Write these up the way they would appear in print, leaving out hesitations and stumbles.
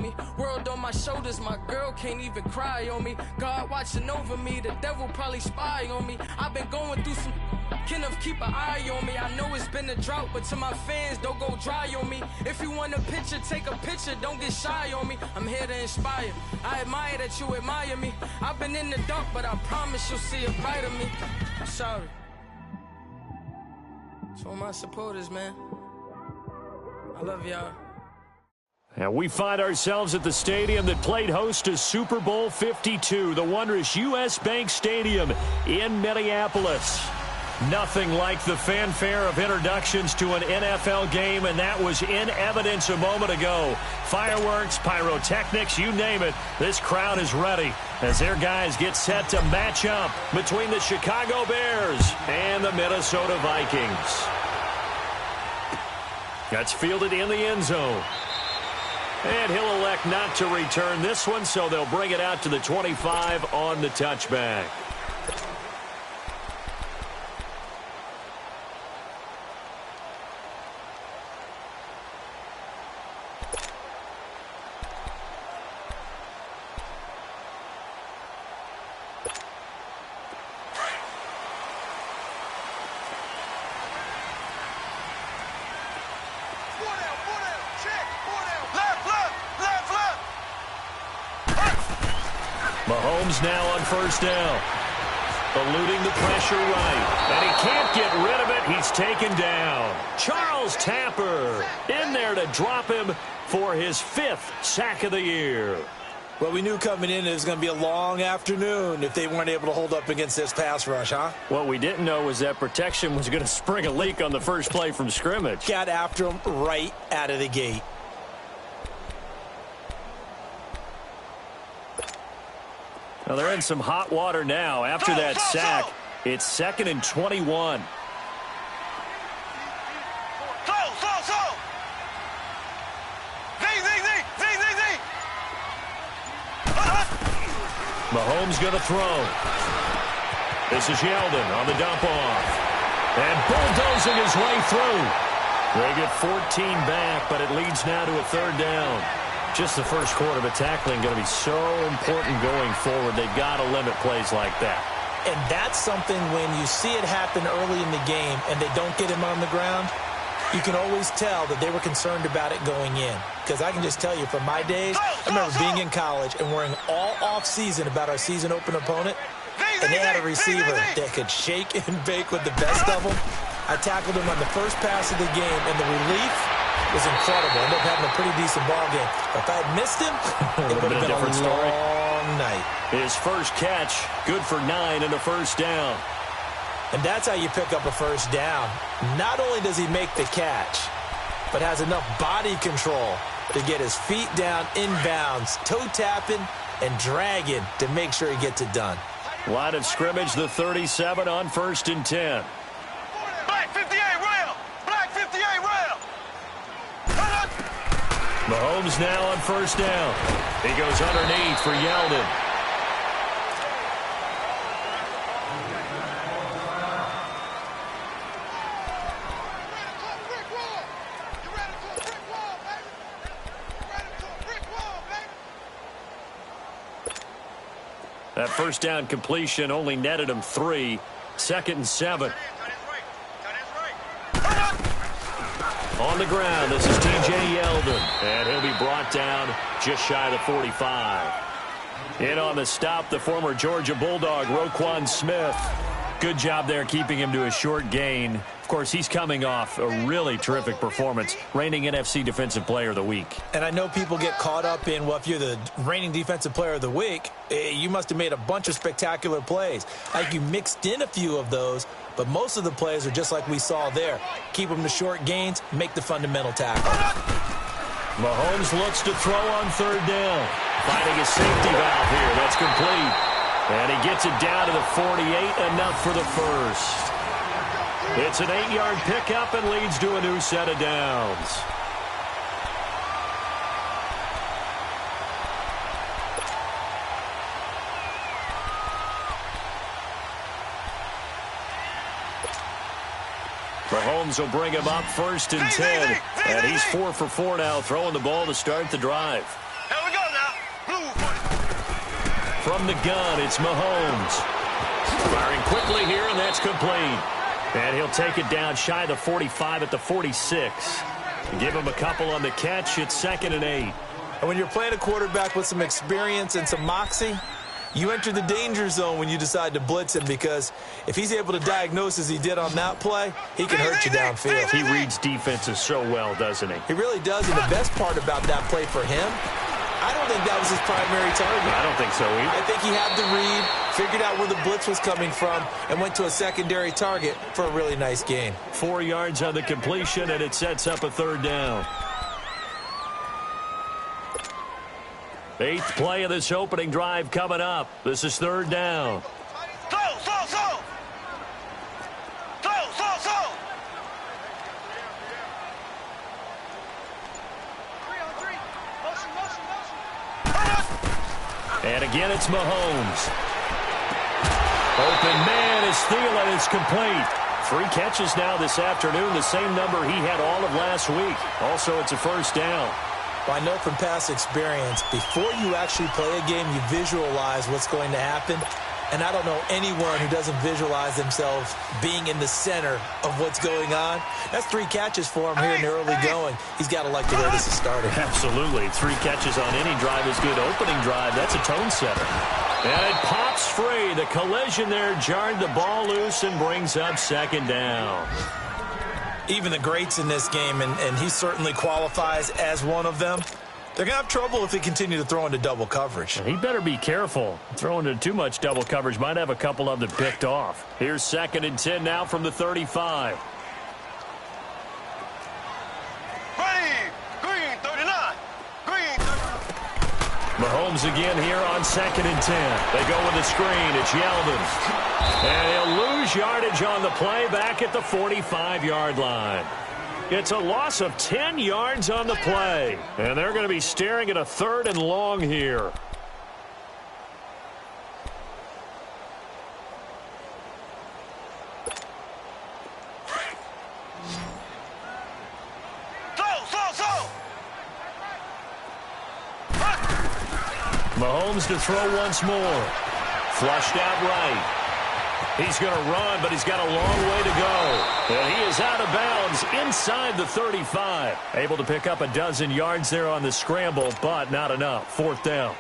on me. World on my shoulders, my girl can't even cry on me. God watching over me, the devil probably spy on me. I've been going through some enough, keep an eye on me. I know it's been a drought, but to my fans, don't go dry on me. If you want a picture, take a picture, don't get shy on me. I'm here to inspire. I admire that you admire me. I've been in the dark, but I promise you'll see a brighter me. I'm sorry. To all my supporters, man. I love y'all. And we find ourselves at the stadium that played host to Super Bowl 52, the wondrous U.S. Bank Stadium in Minneapolis. Nothing like the fanfare of introductions to an NFL game, and that was in evidence a moment ago. Fireworks, pyrotechnics, you name it. This crowd is ready as their guys get set to match up between the Chicago Bears and the Minnesota Vikings. That's fielded in the end zone. And he'll elect not to return this one, so they'll bring it out to the 25 on the touchback. Mahomes now on first down. Eluding the pressure right. And he can't get rid of it. He's taken down. Charles Tapper in there to drop him for his 5th sack of the year. Well, we knew coming in it was going to be a long afternoon if they weren't able to hold up against this pass rush, huh? What we didn't know was that protection was going to spring a leak on the first play from scrimmage. Got after him right out of the gate. Well, they're in some hot water now. After that sack, it's 2nd and 21. Mahomes going to throw. This is Yeldon on the dump off. And bulldozing his way through. They get 14 back, but it leads now to a 3rd down. Just the first quarter of tackling going to be so important going forward. They've got to limit plays like that. And that's something when you see it happen early in the game and they don't get him on the ground, you can always tell that they were concerned about it going in. Because I can just tell you from my days, I remember being in college and worrying all off-season about our season open opponent. And they had a receiver that could shake and bake with the best of them. I tackled him on the first pass of the game, and the relief was incredible. Ended up having a pretty decent ball game. But if I had missed him, it would have been a long night. His first catch, good for 9 and a first down. And that's how you pick up a first down. Not only does he make the catch, but has enough body control to get his feet down inbounds, toe tapping and dragging to make sure he gets it done. Line of scrimmage, the 37 on 1st and 10. Black 58 rail! Black 58 rail! Mahomes now on first down. He goes underneath for Yeldon. That first down completion only netted him 3. 2nd and 7. On the ground, this is T.J. Yeldon. And he'll be brought down just shy of the 45. In on the stop, the former Georgia Bulldog, Roquan Smith. Good job there keeping him to a short gain. Of course, he's coming off a really terrific performance, reigning NFC Defensive Player of the Week. And I know people get caught up in, well, if you're the reigning Defensive Player of the Week, you must have made a bunch of spectacular plays. Like you mixed in a few of those, but most of the plays are just like we saw there. Keep them to short gains, make the fundamental tackle. Mahomes looks to throw on 3rd down. Finding a safety valve here. That's complete. And he gets it down to the 48, enough for the first. It's an 8-yard pickup and leads to a new set of downs. Mahomes will bring him up 1st and 10. And he's 4 for 4 now, throwing the ball to start the drive. From the gun, it's Mahomes. Firing quickly here, and that's complete. And he'll take it down shy of the 45 at the 46. Give him a couple on the catch. It's 2nd and 8. And when you're playing a quarterback with some experience and some moxie, you enter the danger zone when you decide to blitz him, because if he's able to diagnose as he did on that play, he can hurt you downfield. He reads defenses so well, doesn't he? He really does, and the best part about that play for him, I don't think that was his primary target. I don't think so either. I think he had the read, figured out where the blitz was coming from, and went to a secondary target for a really nice gain. 4 yards on the completion, and it sets up a 3rd down. 8th play of this opening drive coming up. This is 3rd down. Slow. And again, it's Mahomes. Open man is Thielen. It's complete. 3 catches now this afternoon, the same number he had all of last week. Also, it's a 1st down. Well, I know from past experience, before you actually play a game, you visualize what's going to happen. And I don't know anyone who doesn't visualize themselves being in the center of what's going on. That's 3 catches for him here in the early going. He's got to like the way this is starting. Absolutely. 3 catches on any drive is good. Opening drive, that's a tone setter. And it pops free. The collision there jarred the ball loose and brings up 2nd down. Even the greats in this game, and he certainly qualifies as one of them, they're going to have trouble if they continue to throw into double coverage. He better be careful. Throwing into too much double coverage might have a couple of them picked off. Here's 2nd and 10 now from the 35. Green 39. Green 39. Mahomes again here on 2nd and 10. They go with the screen. It's Yeldon. And he'll lose yardage on the play back at the 45-yard line. It's a loss of 10 yards on the play. And they're going to be staring at a 3rd and long here. Slow. Mahomes to throw once more. Flushed out right. He's going to run, but he's got a long way to go. And he is out of bounds inside the 35. Able to pick up a dozen yards there on the scramble, but not enough. 4th down.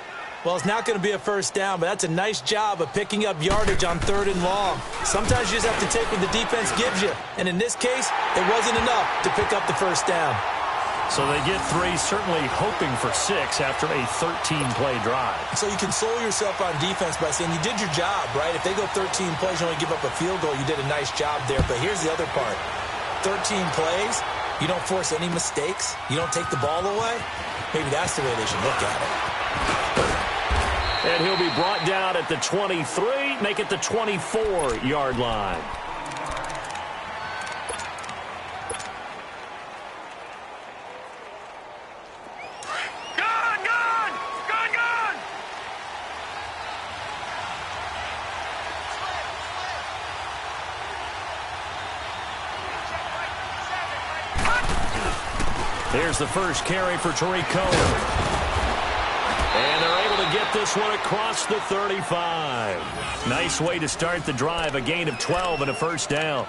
Well, it's not going to be a 1st down, but that's a nice job of picking up yardage on 3rd and long. Sometimes you just have to take what the defense gives you. And in this case, it wasn't enough to pick up the 1st down. So they get 3, certainly hoping for 6 after a 13-play drive. So you console yourself on defense by saying you did your job, right? If they go 13 plays, you only give up a field goal, you did a nice job there. But here's the other part. 13 plays, you don't force any mistakes, you don't take the ball away. Maybe that's the way they should look at it. And he'll be brought down at the 23, make it the 24-yard line. Here's the first carry for Tariq Cohen. And they're able to get this one across the 35. Nice way to start the drive. A gain of 12 and a 1st down.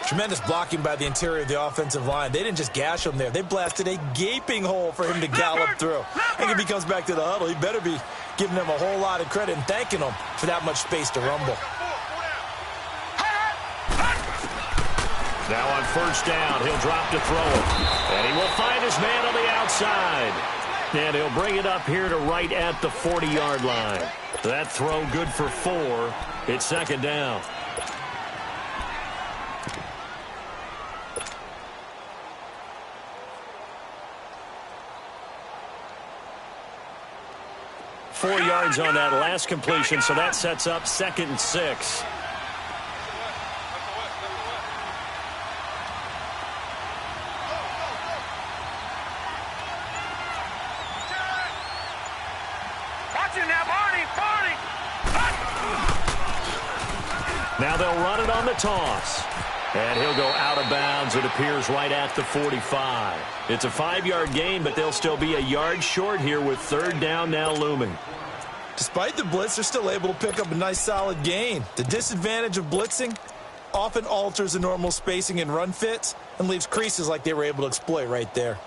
Tremendous blocking by the interior of the offensive line. They didn't just gash him there. They blasted a gaping hole for him to gallop through. I think if he comes back to the huddle, he better be giving them a whole lot of credit and thanking them for that much space to rumble. Now on 1st down, he'll drop to throw it. And he will find his man on the outside. And he'll bring it up here to right at the 40-yard line. That throw good for 4. It's 2nd down. Four yards on that last completion, so that sets up 2nd and 6. Now they'll run it on the toss. And he'll go out of bounds, it appears, right at the 45. It's a 5-yard gain, but they'll still be a yard short here with 3rd down now looming. Despite the blitz, they're still able to pick up a nice solid gain. The disadvantage of blitzing often alters the normal spacing and run fits and leaves creases like they were able to exploit right there.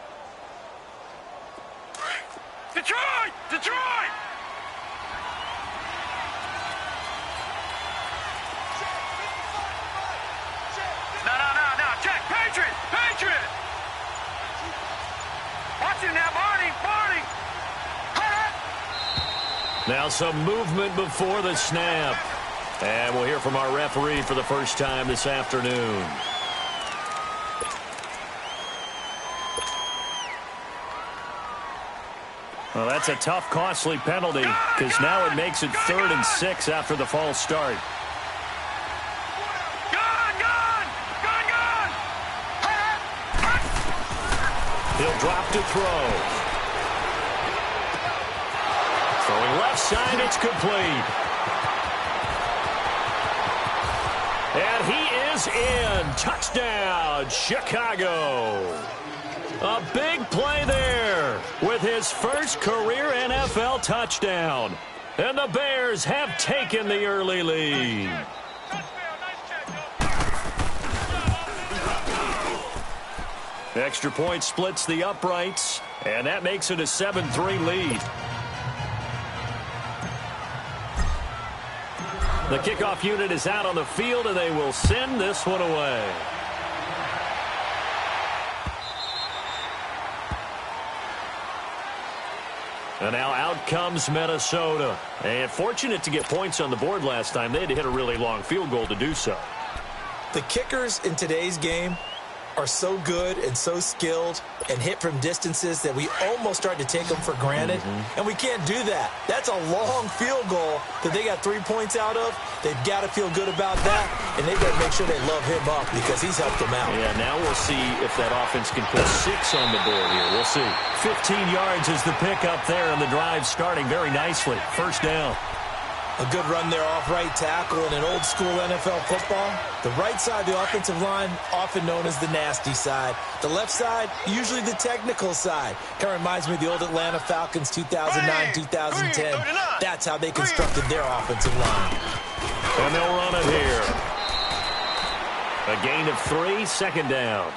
Detroit! Detroit! No. Check. Patriot! Patriot! Watch it now, Barney! Now some movement before the snap. And we'll hear from our referee for the first time this afternoon. Well, that's a tough, costly penalty because now it makes it 3rd and 6 after the false start. He'll drop to throw. Throwing left side, it's complete. And he is in. Touchdown, Chicago. A big play there with his first career NFL touchdown. And the Bears have taken the early lead. Extra point splits the uprights, and that makes it a 7-3 lead. The kickoff unit is out on the field, and they will send this one away. And now out comes Minnesota. And fortunate to get points on the board last time. They had to hit a really long field goal to do so. The kickers in today's game are so good and so skilled and hit from distances that we almost start to take them for granted. And we can't do that. That's a long field goal that they got 3 points out of. They've got to feel good about that, and they've got to make sure they love him up because he's helped them out. Yeah, now we'll see if that offense can put 6 on the board here. We'll see. 15 yards is the pickup there, and the drive starting very nicely. First down. A good run there off right tackle in an old-school NFL football. The right side, the offensive line, often known as the nasty side. The left side, usually the technical side. Kind of reminds me of the old Atlanta Falcons 2009, 2010. That's how they constructed their offensive line. And they'll run it here. A gain of 3, second down.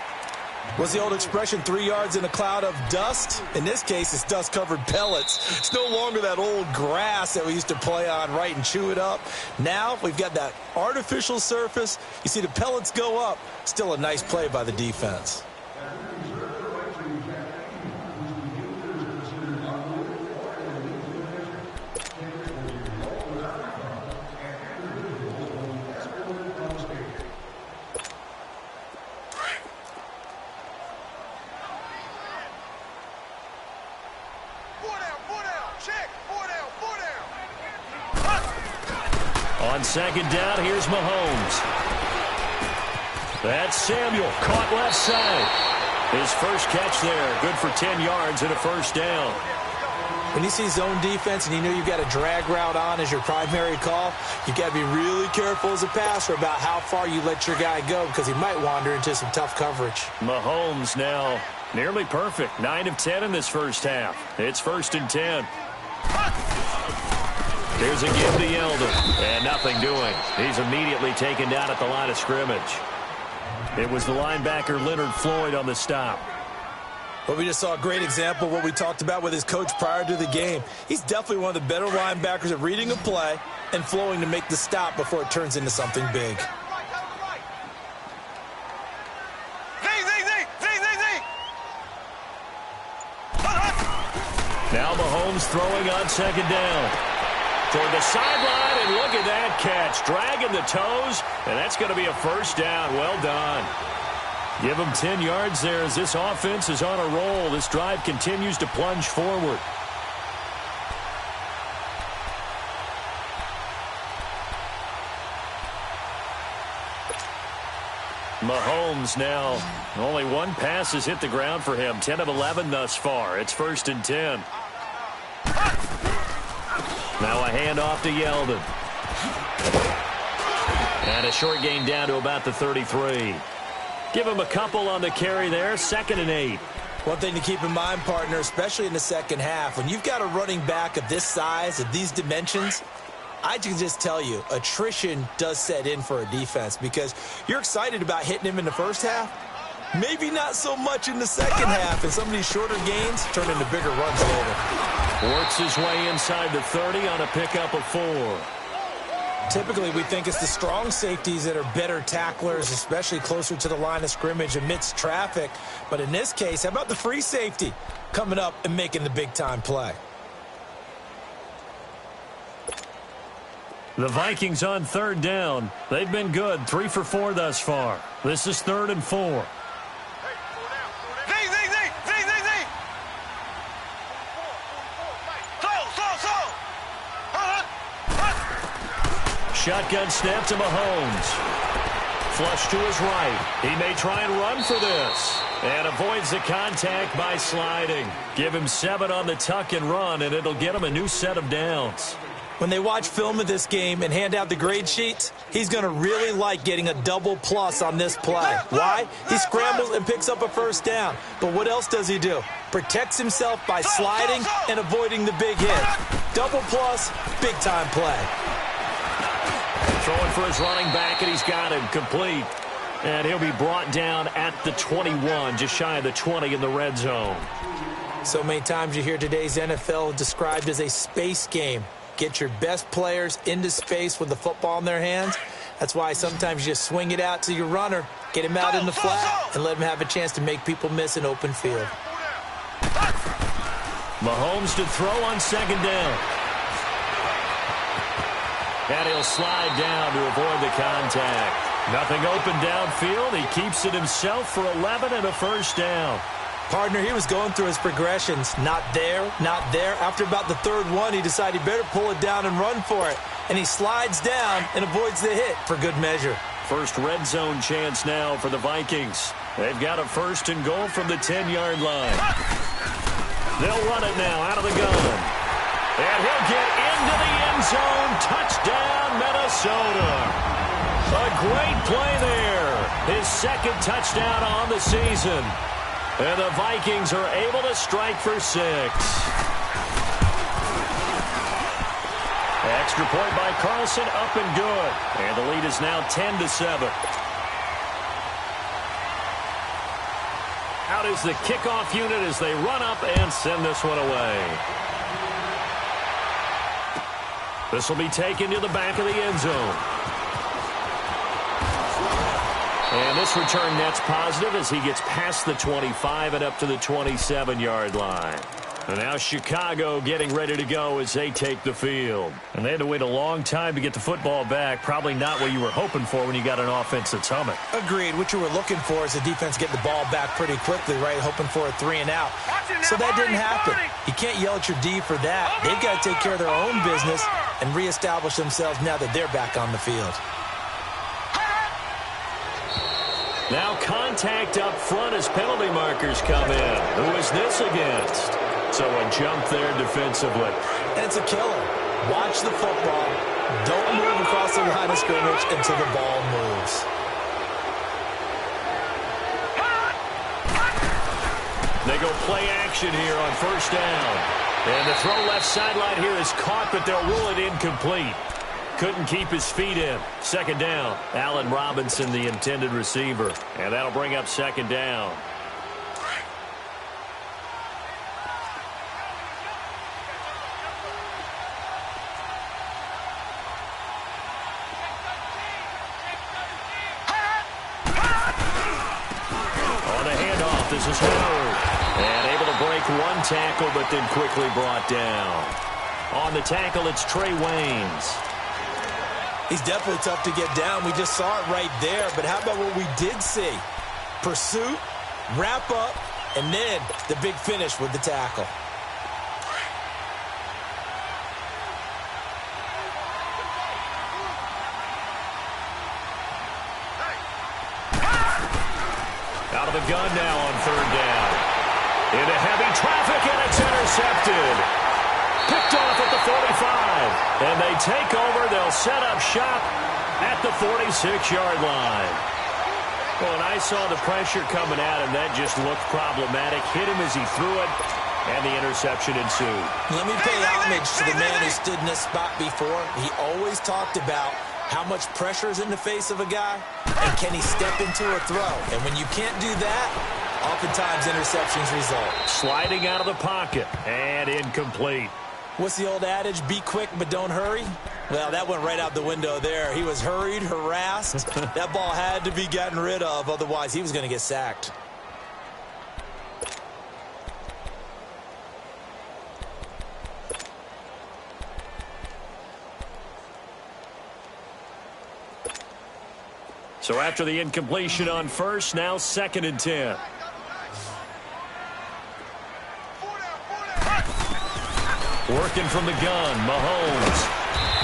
What's the old expression, 3 yards in a cloud of dust? In this case, it's dust-covered pellets. It's no longer that old grass that we used to play on, right, and chew it up. Now we've got that artificial surface. You see the pellets go up. Still a nice play by the defense. On second down, here's Mahomes. That's Samuel, caught left side. His first catch there, good for 10 yards and a first down. When you see zone defense and you know you've got a drag route on as your primary call, you've got to be really careful as a passer about how far you let your guy go because he might wander into some tough coverage. Mahomes now nearly perfect, 9 of 10 in this first half. It's 1st and 10. Here's a give to Yeldon, and nothing doing. He's immediately taken down at the line of scrimmage. It was the linebacker Leonard Floyd on the stop. Well, we just saw a great example of what we talked about with his coach prior to the game. He's definitely one of the better linebackers at reading a play and flowing to make the stop before it turns into something big. Now Mahomes throwing on second down. Toward the sideline, and look at that catch. Dragging the toes, and that's going to be a first down. Well done. Give him 10 yards there as this offense is on a roll. This drive continues to plunge forward. Mahomes now, only one pass has hit the ground for him. 10 of 11 thus far. It's 1st and 10. Now a handoff to Yeldon. And a short gain down to about the 33. Give him a couple on the carry there. 2nd and 8. One thing to keep in mind, partner, especially in the second half, when you've got a running back of this size, of these dimensions, I can just tell you, attrition does set in for a defense because you're excited about hitting him in the first half. Maybe not so much in the second half, and some of these shorter gains turn into bigger runs later. Works his way inside the 30 on a pickup of 4. Typically, we think it's the strong safeties that are better tacklers, especially closer to the line of scrimmage amidst traffic. But in this case, how about the free safety coming up and making the big-time play? The Vikings on third down. They've been good, 3 for 4 thus far. This is 3rd and 4. Shotgun snap to Mahomes. Flush to his right. He may try and run for this. And avoids the contact by sliding. Give him 7 on the tuck and run, and it'll get him a new set of downs. When they watch film of this game and hand out the grade sheets, he's going to really like getting a double plus on this play. Why? He scrambles and picks up a first down. But what else does he do? Protects himself by sliding and avoiding the big hit. Double plus, big-time play. Throwing for his running back, and he's got him complete. And he'll be brought down at the 21, just shy of the 20 in the red zone. So many times you hear today's NFL described as a space game. Get your best players into space with the football in their hands. That's why sometimes you just swing it out to your runner, get him out in the flat, and let him have a chance to make people miss an open field. Mahomes to throw on 2nd down. And he'll slide down to avoid the contact. Nothing open downfield. He keeps it himself for 11 and a first down. Partner, he was going through his progressions. Not there, not there. After about the 3rd one, he decided he better pull it down and run for it. And he slides down and avoids the hit for good measure. First red zone chance now for the Vikings. They've got a 1st and goal from the 10-yard line. They'll run it now out of the gun. And he'll get into the end zone. Touchdown, Minnesota. A great play there. His 2nd touchdown on the season. And the Vikings are able to strike for 6. Extra point by Carlson, up and good. And the lead is now 10-7. Out is the kickoff unit as they run up and send this one away. This will be taken to the back of the end zone. And this return net's positive as he gets past the 25 and up to the 27-yard line. And now Chicago getting ready to go as they take the field. And they had to wait a long time to get the football back. Probably not what you were hoping for when you got an offense that's humming. Agreed. What you were looking for is the defense get the ball back pretty quickly, right? Hoping for a 3 and out. So that didn't happen. You can't yell at your D for that. They've got to take care of their own business and reestablish themselves now that they're back on the field. Now contact up front as penalty markers come in. Who is this against? So a jump there defensively. And it's a killer. Watch the football. Don't move across the line of scrimmage until the ball moves. They go play action here on 1st down. And the throw left sideline here is caught, but they'll rule it incomplete. Couldn't keep his feet in. 2nd down. Allen Robinson, the intended receiver. And that'll bring up 2nd down. On the handoff, this is Howard. And able to break one tackle, but then quickly brought down. On the tackle, it's Trey Waynes. He's definitely tough to get down. We just saw it right there. But how about what we did see? Pursuit, wrap up, and then the big finish with the tackle. Out of the gun now on 3rd down. Into heavy traffic, and it's intercepted. Picked off at the 45. And they take over. They'll set up shop at the 46-yard line. Well, and I saw the pressure coming at him. That just looked problematic. Hit him as he threw it, and the interception ensued. Let me pay homage to the man who stood in this spot before. He always talked about how much pressure is in the face of a guy, and can he step into a throw. And when you can't do that, oftentimes interceptions result. Sliding out of the pocket, and incomplete. What's the old adage? Be quick, but don't hurry. Well, that went right out the window there. He was hurried, harassed. That ball had to be gotten rid of, otherwise he was going to get sacked. So after the incompletion on first, now 2nd and 10. Working from the gun, Mahomes.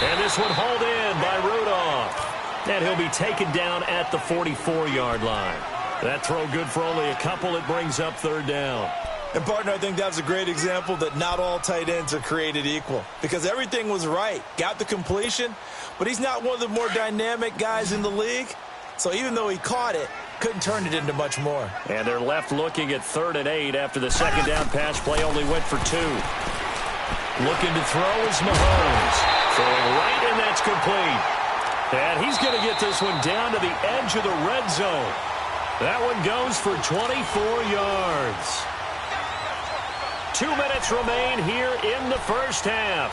And this one hauled in by Rudolph. And he'll be taken down at the 44-yard line. That throw good for only a couple. It brings up 3rd down. And, partner, I think that was a great example that not all tight ends are created equal. Because everything was right. Got the completion, but he's not one of the more dynamic guys in the league. So even though he caught it, couldn't turn it into much more. And they're left looking at 3rd and 8 after the 2nd down pass play only went for 2. Looking to throw is Mahomes. Throwing right, and that's complete. And he's going to get this one down to the edge of the red zone. That one goes for 24 yards. 2 minutes remain here in the first half.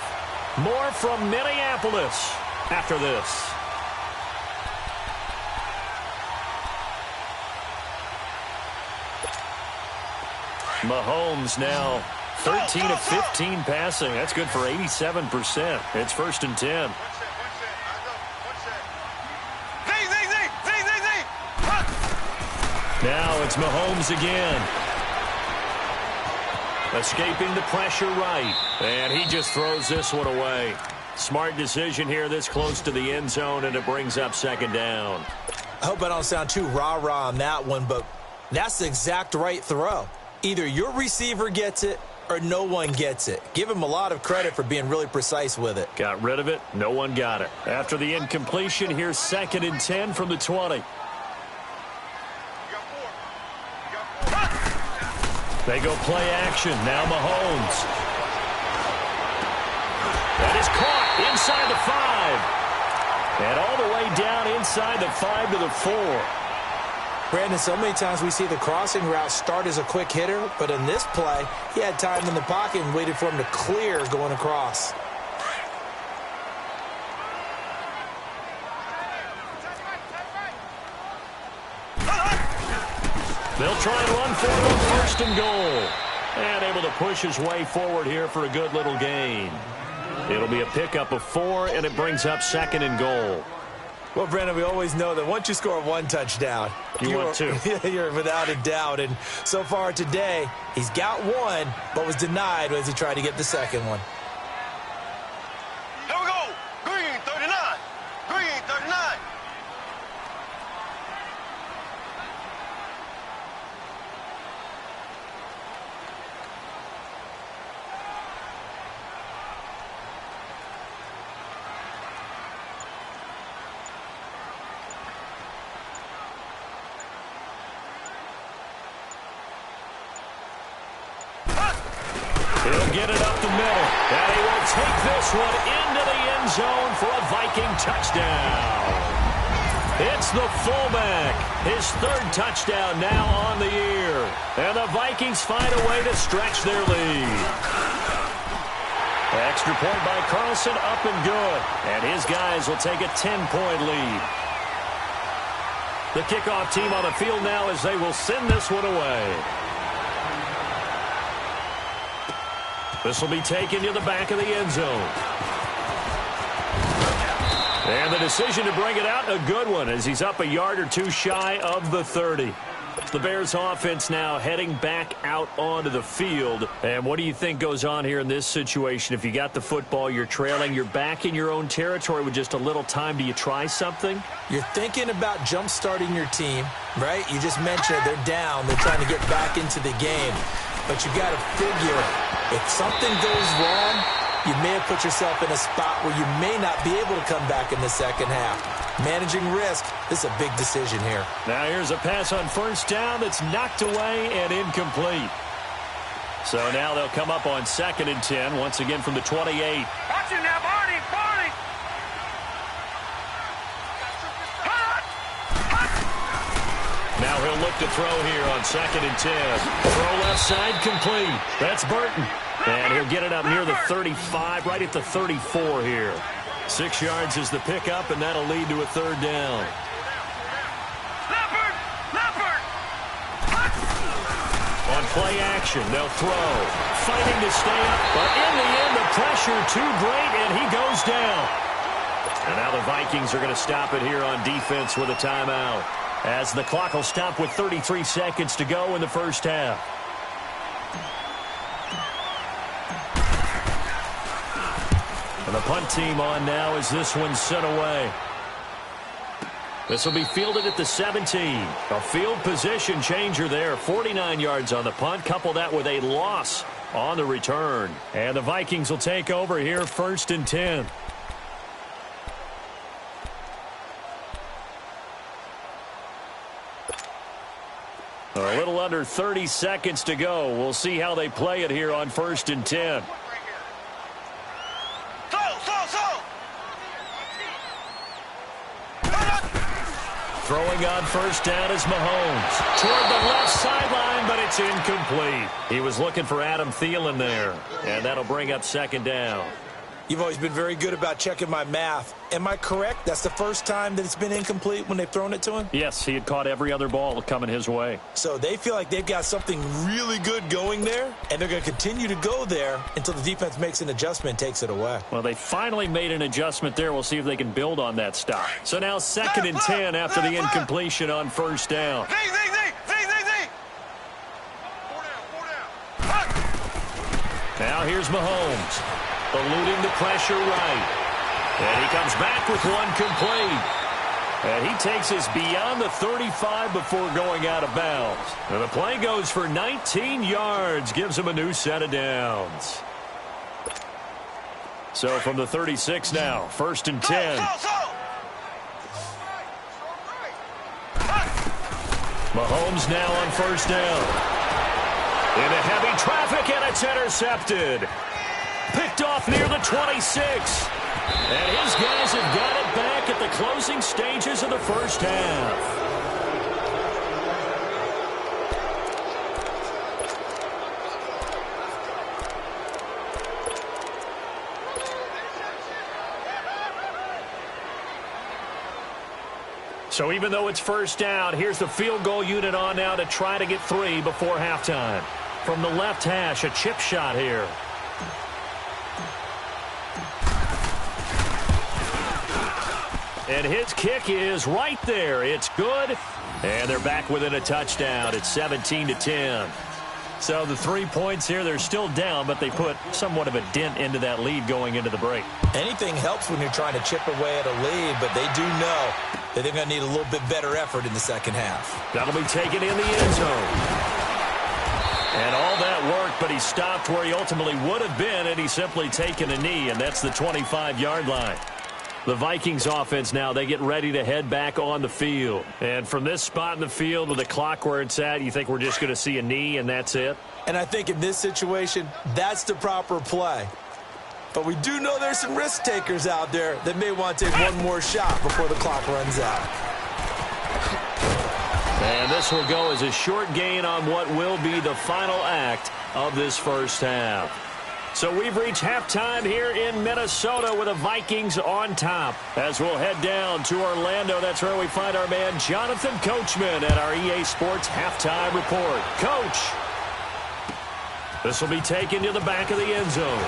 More from Minneapolis after this. Mahomes now 13 of 15 passing. That's good for 87%. It's 1st and 10. Now it's Mahomes again. Escaping the pressure right. And he just throws this one away. Smart decision here this close to the end zone, and it brings up 2nd down. I hope I don't sound too rah-rah on that one, but that's the exact right throw. Either your receiver gets it or no one gets it. Give him a lot of credit for being really precise with it. Got rid of it. No one got it. After the incompletion, here's 2nd and 10 from the 20. They go play action. Now Mahomes. That is caught inside the 5. And all the way down inside the 5 to the 4. Brandon, so many times we see the crossing route start as a quick hitter, but in this play, he had time in the pocket and waited for him to clear going across. They'll try and run for it on 1st and goal. And able to push his way forward here for a good little gain. It'll be a pickup of 4, and it brings up 2nd and goal. Well, Brandon, we always know that once you score 1 touchdown, want 2. You're without a doubt. And so far today, he's got 1, but was denied as he tried to get the 2nd one. Here we go. Green 39. Green 39. He'll get it up the middle. And he will take this one into the end zone for a Viking touchdown. It's the fullback. His 3rd touchdown now on the year. And the Vikings find a way to stretch their lead. Extra point by Carlson, up and good. And his guys will take a 10-point lead. The kickoff team on the field now as they will send this one away. This will be taken to the back of the end zone. And the decision to bring it out, a good one, as he's up a yard or 2 shy of the 30. The Bears offense now heading back out onto the field. And what do you think goes on here in this situation? If you got the football, you're trailing, you're back in your own territory with just a little time. Do you try something? You're thinking about jump-starting your team, right? You just mentioned they're down. They're trying to get back into the game. But you got to figure, if something goes wrong, you may have put yourself in a spot where you may not be able to come back in the second half. Managing risk, this is a big decision here. Now here's a pass on first down that's knocked away and incomplete. So now they'll come up on 2nd and 10, once again from the 28. Watch it now, Barney! Barney! Now he'll look to throw here on 2nd and 10. Throw left side complete. That's Burton. And he'll get it up near the 35, right at the 34 here. 6 yards is the pickup, and that'll lead to a 3rd down. Leopard! Leopard! On play action, they'll throw. Fighting to stay up, but in the end, the pressure too great, and he goes down. And now the Vikings are going to stop it here on defense with a timeout, as the clock will stop with 33 seconds to go in the first half. And the punt team on now as this one's sent away. This will be fielded at the 17. A field position changer there. 49 yards on the punt. Couple that with a loss on the return. And the Vikings will take over here 1st and 10. A little under 30 seconds to go. We'll see how they play it here on 1st and 10. Throwing on first down is Mahomes. Toward the left sideline, but it's incomplete. He was looking for Adam Thielen there, and that'll bring up 2nd down. You've always been very good about checking my math. Am I correct? That's the first time that it's been incomplete when they've thrown it to him? Yes, he had caught every other ball coming his way. So they feel like they've got something really good going there, and they're going to continue to go there until the defense makes an adjustment and takes it away. Well, they finally made an adjustment there. We'll see if they can build on that stop. So now 2nd and 10 after the incompletion on first down. Now here's Mahomes. Eluding the pressure right. And he comes back with one complete. And he takes us beyond the 35 before going out of bounds. And the play goes for 19 yards. Gives him a new set of downs. So from the 36 now, 1st and 10. Mahomes now on first down. Into heavy traffic, and it's intercepted. Picked off near the 26. And his guys have got it back at the closing stages of the first half. So even though it's first down, here's the field goal unit on now to try to get 3 before halftime. From the left hash, a chip shot here. And his kick is right there. It's good. And they're back within a touchdown. It's 17-10. So the 3 points here, they're still down, but they put somewhat of a dent into that lead going into the break. Anything helps when you're trying to chip away at a lead, but they do know that they're going to need a little bit better effort in the second half. That'll be taken in the end zone. And all that worked, but he stopped where he ultimately would have been, and he's simply taken a knee, and that's the 25-yard line. The Vikings offense now, they get ready to head back on the field. And from this spot in the field with the clock where it's at, you think we're just going to see a knee and that's it? And I think in this situation, that's the proper play. But we do know there's some risk takers out there that may want to take one more shot before the clock runs out. And this will go as a short gain on what will be the final act of this first half. So we've reached halftime here in Minnesota with the Vikings on top. As we'll head down to Orlando, that's where we find our man Jonathan Coachman at our EA Sports Halftime Report. Coach, this will be taken to the back of the end zone.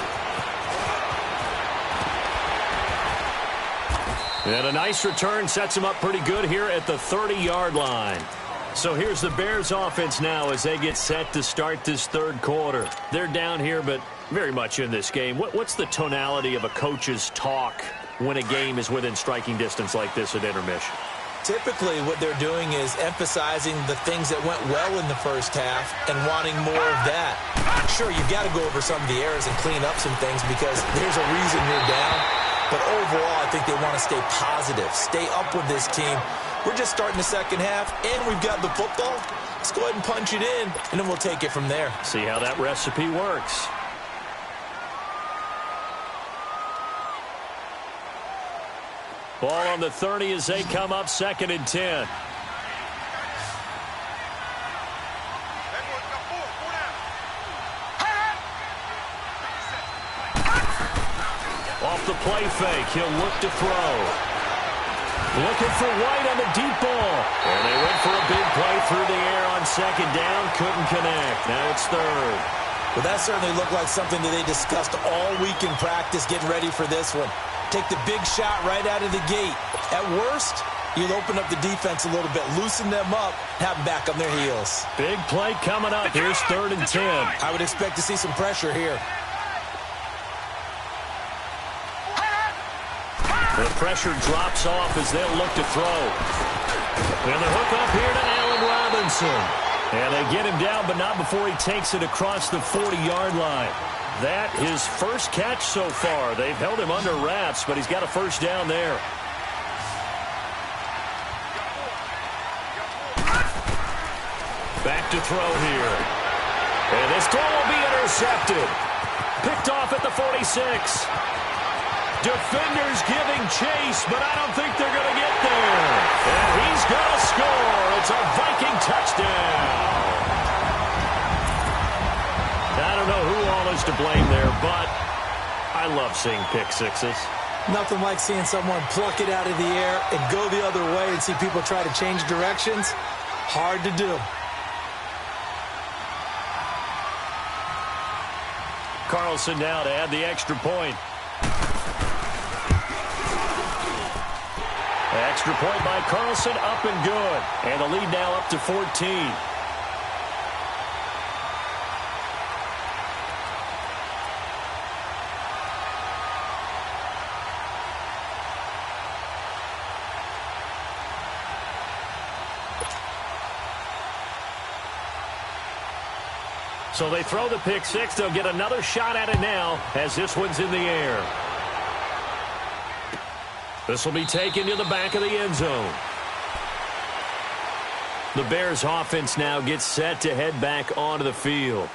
And a nice return sets him up pretty good here at the 30-yard line. So here's the Bears offense now as they get set to start this third quarter. They're down here, but very much in this game. What's the tonality of a coach's talk when a game is within striking distance like this at intermission? Typically, what they're doing is emphasizing the things that went well in the first half and wanting more of that. Sure, you've got to go over some of the errors and clean up some things because there's a reason you're down. But overall, I think they want to stay positive, stay up with this team. We're just starting the second half, and we've got the football. Let's go ahead and punch it in, and then we'll take it from there. See how that recipe works. Ball on the 30 as they come up 2nd and 10. Off the play fake, he'll look to throw. Looking for White on the deep ball. And they went for a big play through the air on 2nd down. Couldn't connect. Now it's 3rd. Well, that certainly looked like something that they discussed all week in practice, getting ready for this one. Take the big shot right out of the gate. At worst, you'll open up the defense a little bit, loosen them up, have them back on their heels. Big play coming up. Here's 3rd and 10. I would expect to see some pressure here. The pressure drops off as they'll look to throw. And the hook up here to Allen Robinson. And they get him down, but not before he takes it across the 40-yard line. That his first catch so far. They've held him under wraps, but he's got a first down there. Back to throw here. And this throw will be intercepted. Picked off at the 46. Defenders giving chase, but I don't think they're going to get there. And he's going to score. It's a Viking touchdown. I don't know who all is to blame there, but I love seeing pick sixes. Nothing like seeing someone pluck it out of the air and go the other way and see people try to change directions. Hard to do. Carlson now to add the extra point. Extra point by Carlson, up and good. And the lead now up to 14. So they throw the pick six. They'll get another shot at it now as this one's in the air. This will be taken to the back of the end zone. The Bears offense now gets set to head back onto the field.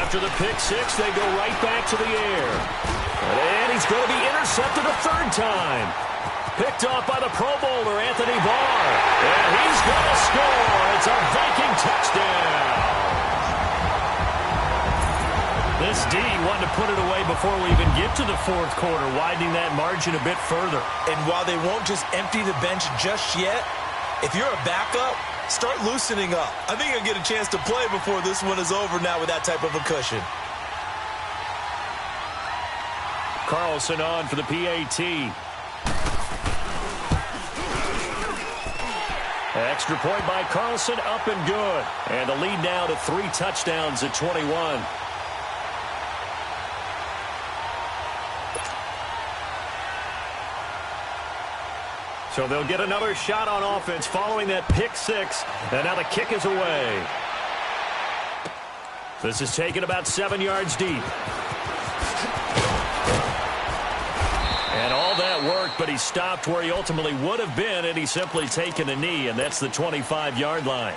After the pick six, they go right back to the air. And he's going to be intercepted a third time. Picked off by the Pro Bowler, Anthony Barr. And he's going to score. It's a Viking touchdown. This D wanted to put it away before we even get to the fourth quarter, widening that margin a bit further. And while they won't just empty the bench just yet, if you're a backup, start loosening up. I think you'll get a chance to play before this one is over now with that type of a cushion. Carlson on for the PAT. Extra point by Carlson, up and good. And the lead now to 3 touchdowns at 21. So they'll get another shot on offense following that pick six. And now the kick is away. This is taken about 7 yards deep. And all that worked, but he stopped where he ultimately would have been, and he's simply taken a knee, and that's the 25-yard line.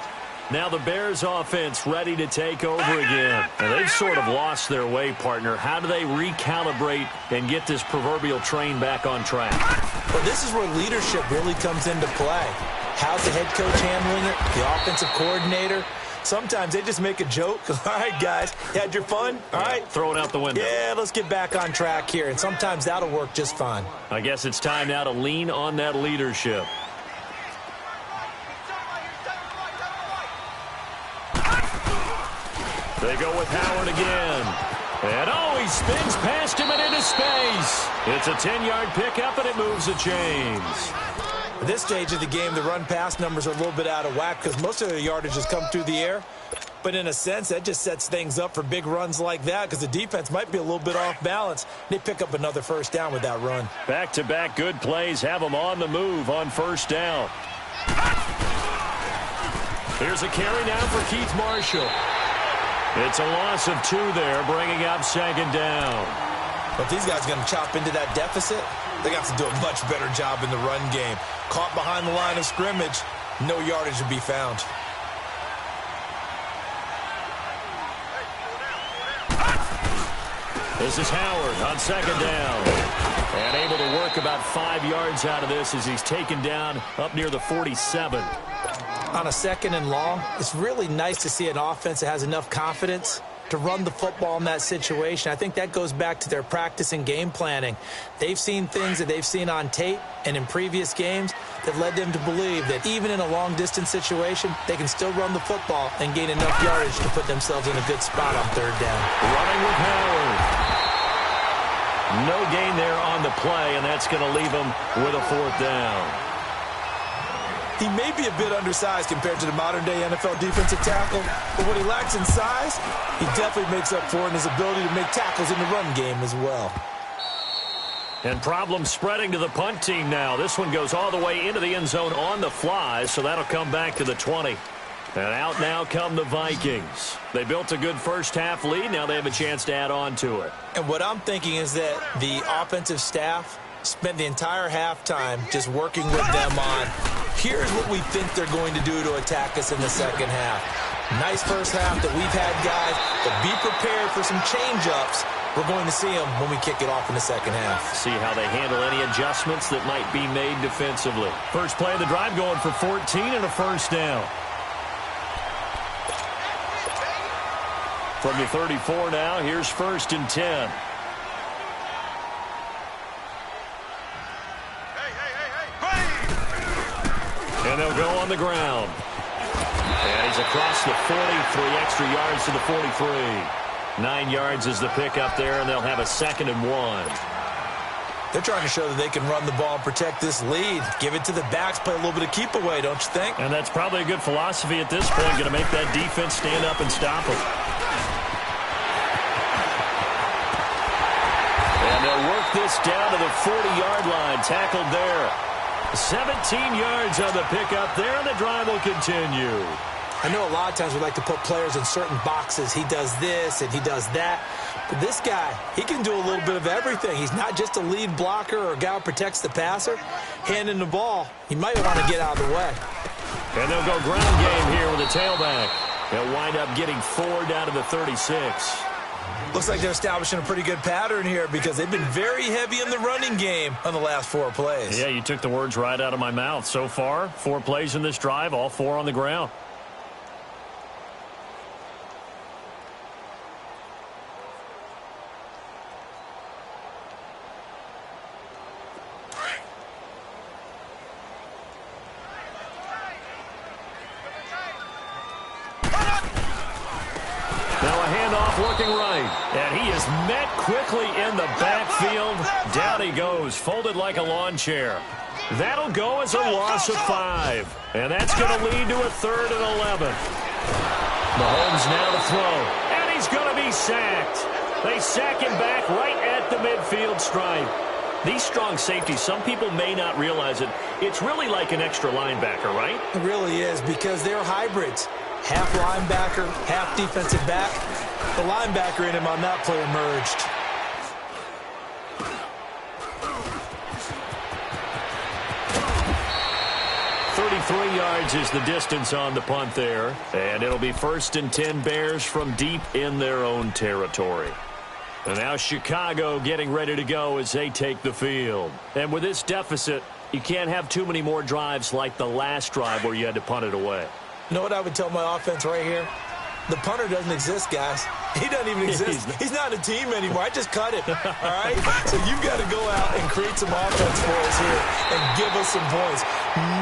Now the Bears offense ready to take over again. And they've sort of lost their way, partner. How do they recalibrate and get this proverbial train back on track? Well, this is where leadership really comes into play. How's the head coach handling it? The offensive coordinator? Sometimes they just make a joke. All right, guys, you had your fun? All right. Throw it out the window. Yeah, let's get back on track here, and sometimes that'll work just fine. I guess it's time now to lean on that leadership. They go with Howard again. And, he spins past him and into space. It's a 10-yard pickup, and it moves the chains. At this stage of the game, the run-pass numbers are a little bit out of whack because most of their yardage has come through the air. But in a sense, that just sets things up for big runs like that because the defense might be a little bit off balance. They pick up another first down with that run. Back-to-back good plays have them on the move on first down. Here's a carry now for Keith Marshall. It's a loss of 2 there, bringing up second down. But these guys are going to chop into that deficit. They got to do a much better job in the run game. Caught behind the line of scrimmage, no yardage to be found. This is Howard on second down. And able to work about 5 yards out of this as he's taken down up near the 47. On a second and long, it's really nice to see an offense that has enough confidence to run the football in that situation. I think that goes back to their practice and game planning. They've seen things that they've seen on tape and in previous games that led them to believe that even in a long-distance situation, they can still run the football and gain enough yardage to put themselves in a good spot on third down. Running with Howard. No gain there on the play, and that's going to leave them with a 4th down. He may be a bit undersized compared to the modern-day NFL defensive tackle, but what he lacks in size, he definitely makes up for in his ability to make tackles in the run game as well. And problems spreading to the punt team now. This one goes all the way into the end zone on the fly, so that'll come back to the 20. And out now come the Vikings. They built a good first-half lead. Now they have a chance to add on to it. And what I'm thinking is that the offensive staff spent the entire halftime just working with them on, here's what we think they're going to do to attack us in the second half. Nice first half that we've had, guys, but be prepared for some change-ups. We're going to see them when we kick it off in the second half. See how they handle any adjustments that might be made defensively. First play of the drive going for 14 and a first down. From the 34 now, here's 1st and 10. And they'll go on the ground. And he's across the 40, 3 extra yards to the 43. 9 yards is the pickup there, and they'll have a 2nd and 1. They're trying to show that they can run the ball and protect this lead. Give it to the backs, play a little bit of keep away, don't you think? And that's probably a good philosophy at this point, going to make that defense stand up and stop them. And they'll work this down to the 40-yard line, tackled there. 17 yards on the pickup there, and the drive will continue. I know a lot of times we like to put players in certain boxes. He does this and he does that. But this guy, he can do a little bit of everything. He's not just a lead blocker or a guy who protects the passer. Handing the ball, he might want to get out of the way. And they'll go ground game here with a tailback. They'll wind up getting 4 down to the 36. Looks like they're establishing a pretty good pattern here because they've been very heavy in the running game on the last 4 plays. Yeah, you took the words right out of my mouth. So far, 4 plays in this drive, all 4 on the ground. Looking right, and he is met quickly in the backfield. Down he goes, folded like a lawn chair. That'll go as a loss of 5, and that's going to lead to a 3rd and 11. Mahomes now to throw, and he's going to be sacked. They sack him back right at the midfield stripe. These strong safeties, some people may not realize it. It's really like an extra linebacker, right? It really is because they're hybrids. Half linebacker, half defensive back. The linebacker in him on that play emerged. .33 yards is the distance on the punt there. And it'll be 1st and 10 Bears from deep in their own territory. And now Chicago getting ready to go as they take the field. And with this deficit, you can't have too many more drives like the last drive where you had to punt it away. You know what I would tell my offense right here? The punter doesn't exist, guys. He doesn't even exist. He's not a team anymore. I just cut him, all right? So you've got to go out and create some offense for us here and give us some points.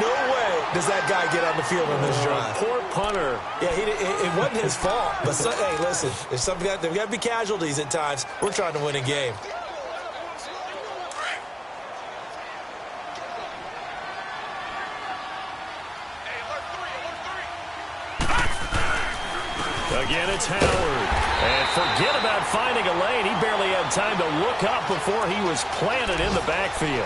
No way does that guy get on the field on this drive. Poor punter. Yeah, it wasn't his fault. But, hey, listen, there's got to be casualties at times. We're trying to win a game. Again, it's Howard. And forget about finding a lane. He barely had time to look up before he was planted in the backfield.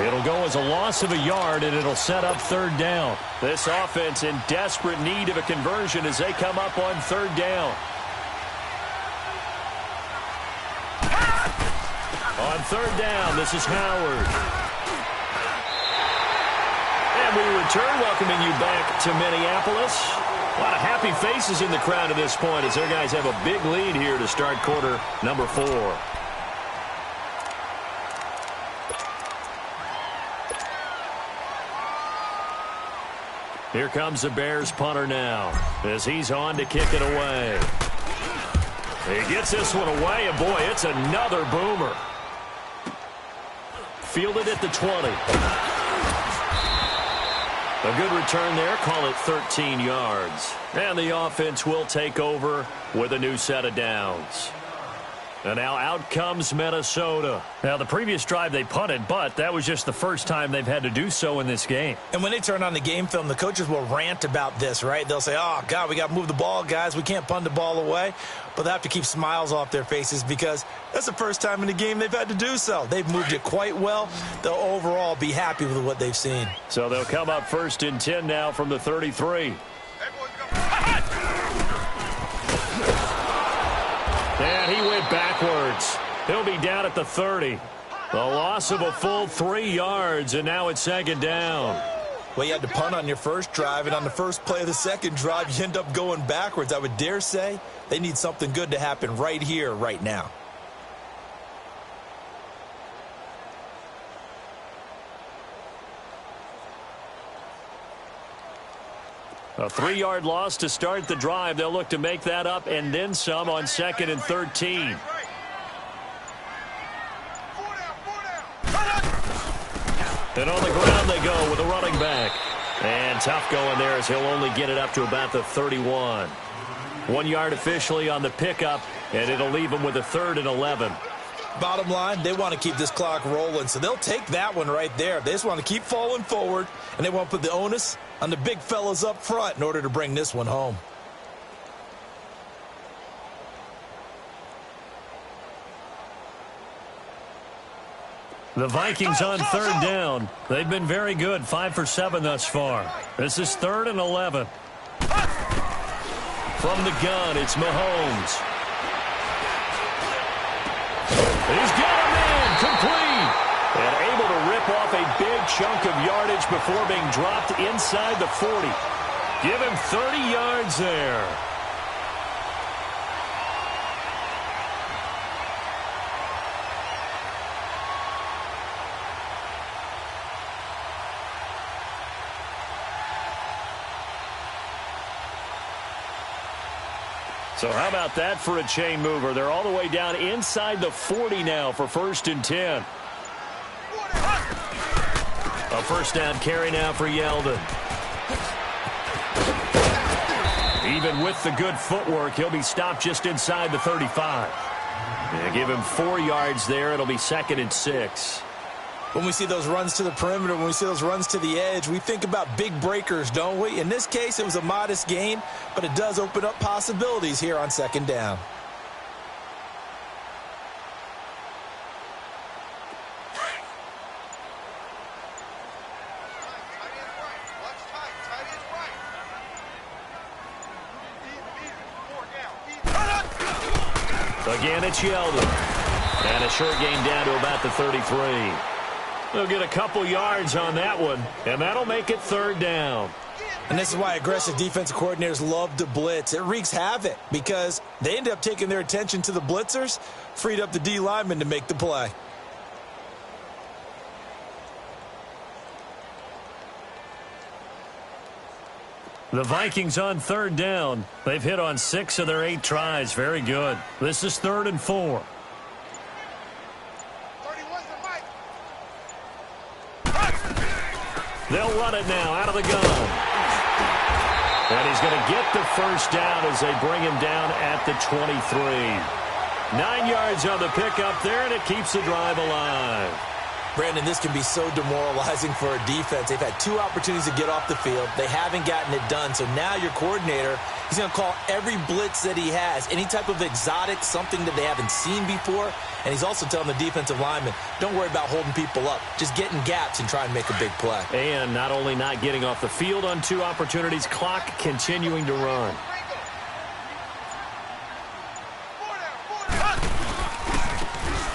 It'll go as a loss of a yard, and it'll set up third down. This offense in desperate need of a conversion as they come up on third down. On third down, this is Howard. And we return, welcoming you back to Minneapolis. A lot of happy faces in the crowd at this point as their guys have a big lead here to start quarter number 4. Here comes the Bears punter now as he's on to kick it away. He gets this one away, and boy, it's another boomer. Fielded at the 20. A good return there, call it 13 yards. And the offense will take over with a new set of downs. And now out comes Minnesota. Now, the previous drive they punted, but that was just the first time they've had to do so in this game. And when they turn on the game film, the coaches will rant about this, right? They'll say, oh, God, we got to move the ball, guys. We can't punt the ball away. But they have to keep smiles off their faces because that's the first time in the game they've had to do so. They've moved it quite well. They'll overall be happy with what they've seen. So they'll come up first and 10 now from the 33. And he went backwards. He'll be down at the 30. The loss of a full 3 yards, and now it's second down. Well, you had to punt on your first drive, and on the first play of the second drive, you end up going backwards. I would dare say they need something good to happen right here, right now. A 3-yard loss to start the drive. They'll look to make that up and then some on second and 13. And on the ground they go with a running back. And tough going there as he'll only get it up to about the 31. 1 yard officially on the pickup, and it'll leave him with a 3rd and 11. Bottom line, they want to keep this clock rolling, so they'll take that one right there. They just want to keep falling forward, and they want to put the onus on the big fellas up front in order to bring this one home. The Vikings on third down. They've been very good, 5 for 7 thus far. This is 3rd and 11. From the gun, it's Mahomes. He's got a man, complete. And able to rip off a big chunk of yardage before being dropped inside the 40. Give him 30 yards there. So how about that for a chain mover? They're all the way down inside the 40 now for 1st and 10. A first down carry now for Yeldon. Even with the good footwork, he'll be stopped just inside the 35. Yeah, give him 4 yards there. It'll be 2nd and 6. When we see those runs to the perimeter, when we see those runs to the edge, we think about big breakers, don't we? In this case, it was a modest gain, but it does open up possibilities here on 2nd down. Again, it's Yeldon. And a short gain down to about the 33. They'll get a couple yards on that one, and that'll make it 3rd down. And this is why aggressive defensive coordinators love to blitz. It wreaks havoc because they end up taking their attention to the blitzers, freed up the D lineman to make the play. The Vikings on third down. They've hit on 6 of their 8 tries. Very good. This is 3rd and 4. They'll run it now out of the gun. And he's going to get the first down as they bring him down at the 23. 9 yards on the pickup there, and it keeps the drive alive. Brandon, this can be so demoralizing for a defense. They've had 2 opportunities to get off the field. They haven't gotten it done. So now your coordinator, he's going to call every blitz that he has, any type of exotic, something that they haven't seen before. And he's also telling the defensive lineman, don't worry about holding people up. Just get in gaps and try and make a big play. And not only not getting off the field on 2 opportunities, clock continuing to run.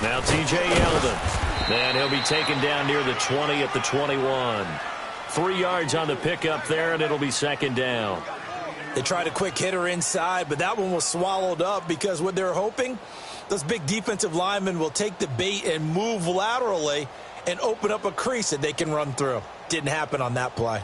Now T.J. Yeldon. And he'll be taken down near the 20 at the 21. 3 yards on the pickup there, and it'll be 2nd down. They tried a quick hitter inside, but that one was swallowed up because what they're hoping, those big defensive linemen will take the bait and move laterally and open up a crease that they can run through. Didn't happen on that play.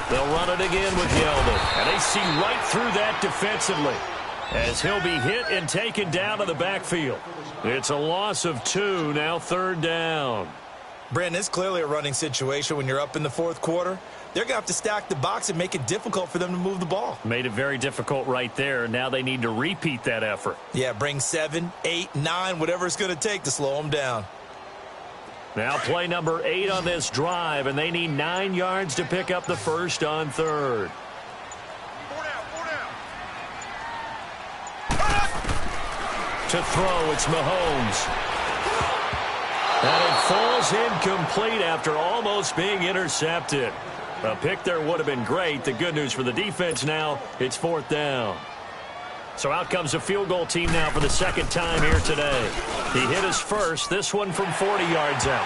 They'll run it again with Yeldon. And they see right through that defensively as he'll be hit and taken down to the backfield. It's a loss of 2, now 3rd down. Brandon, it's clearly a running situation when you're up in the 4th quarter. They're going to have to stack the box and make it difficult for them to move the ball. Made it very difficult right there. Now they need to repeat that effort. Yeah, bring 7, 8, 9, whatever it's going to take to slow them down. Now play number 8 on this drive, and they need 9 yards to pick up the first on 3rd. To throw, it's Mahomes. And it falls incomplete after almost being intercepted. A pick there would have been great. The good news for the defense now, it's 4th down. So out comes a field goal team now for the 2nd time here today. He hit his first, this one from 40 yards out.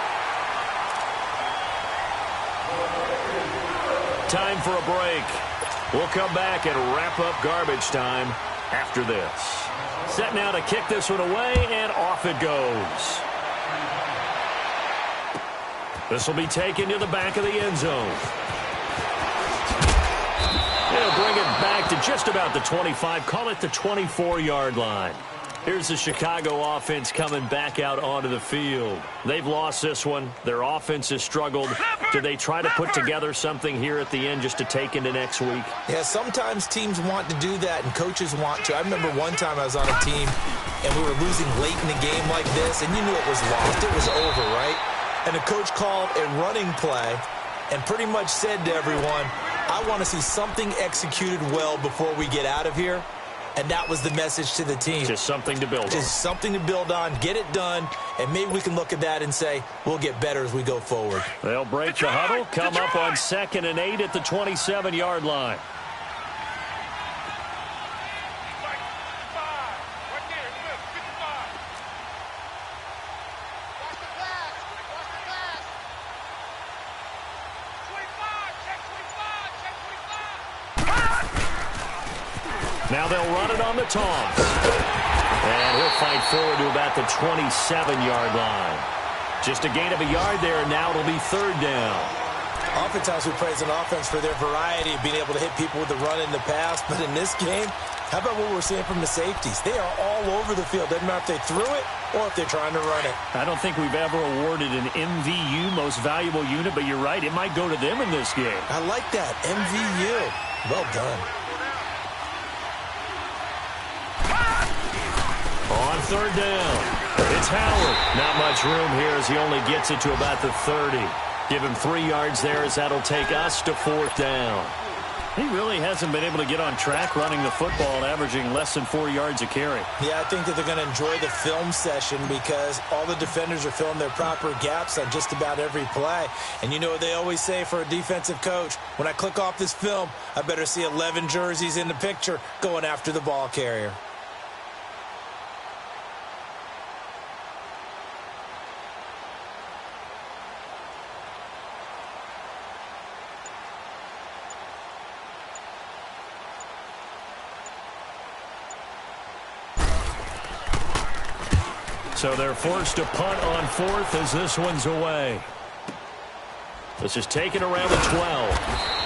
Time for a break. We'll come back and wrap up garbage time after this. Set now to kick this one away, and off it goes. This will be taken to the back of the end zone. They'll bring it back to just about the 25, call it the 24-yard line. Here's the Chicago offense coming back out onto the field. They've lost this one. Their offense has struggled. Do they try to put together something here at the end just to take into next week? Yeah, sometimes teams want to do that and coaches want to. I remember one time I was on a team and we were losing late in the game like this, and you knew it was lost. It was over, right? And the coach called a running play and pretty much said to everyone, I want to see something executed well before we get out of here. And that was the message to the team. Just something to build on. Just something to build on, get it done, and maybe we can look at that and say, we'll get better as we go forward. They'll break the huddle, come up on 2nd and 8 at the 27-yard line. Now they'll run it on the toss. And he'll fight forward to about the 27-yard line. Just a gain of a yard there, and now it'll be 3rd down. Oftentimes we praise an offense for their variety of being able to hit people with the run in the pass. But in this game, how about what we're seeing from the safeties? They are all over the field. Doesn't matter if they threw it or if they're trying to run it. I don't think we've ever awarded an MVU, most valuable unit, but you're right. It might go to them in this game. I like that. MVU. Well done. On 3rd down, it's Howard. Not much room here as he only gets it to about the 30. Give him 3 yards there as that'll take us to 4th down. He really hasn't been able to get on track running the football, averaging less than 4 yards a carry. Yeah, I think that they're going to enjoy the film session because all the defenders are filling their proper gaps on just about every play. And you know what they always say for a defensive coach? When I click off this film, I better see 11 jerseys in the picture going after the ball carrier. So they're forced to punt on fourth as this one's away. This is taken around the 12.